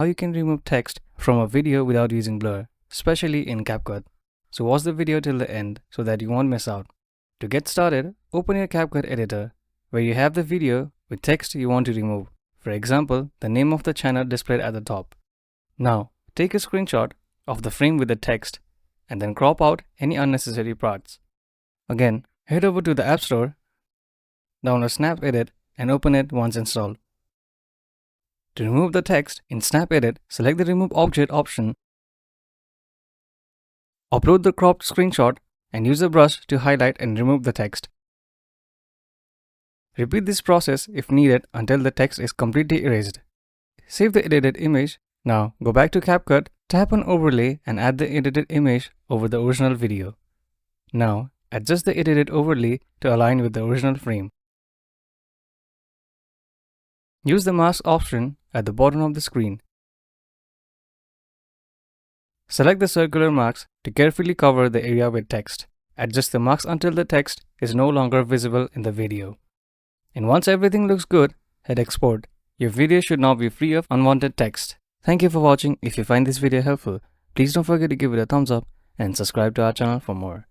how you can remove text from a video without using blur, especially in CapCut. So watch the video till the end so that you won't miss out. To get started, open your CapCut editor where you have the video with text you want to remove. For example, the name of the channel displayed at the top. Now, take a screenshot of the frame with the text and then crop out any unnecessary parts. Again, head over to the App Store, download Snap Edit and open it once installed. To remove the text in Snap Edit, select the Remove Object option, upload the cropped screenshot and use a brush to highlight and remove the text. Repeat this process if needed until the text is completely erased. Save the edited image. Now go back to CapCut, tap on Overlay and add the edited image over the original video. Now adjust the edited overlay to align with the original frame. Use the mask option at the bottom of the screen. Select the circular marks to carefully cover the area with text. Adjust the marks until the text is no longer visible in the video. And once everything looks good, hit export. Your video should now be free of unwanted text. Thank you for watching. If you find this video helpful, please don't forget to give it a thumbs up and subscribe to our channel for more.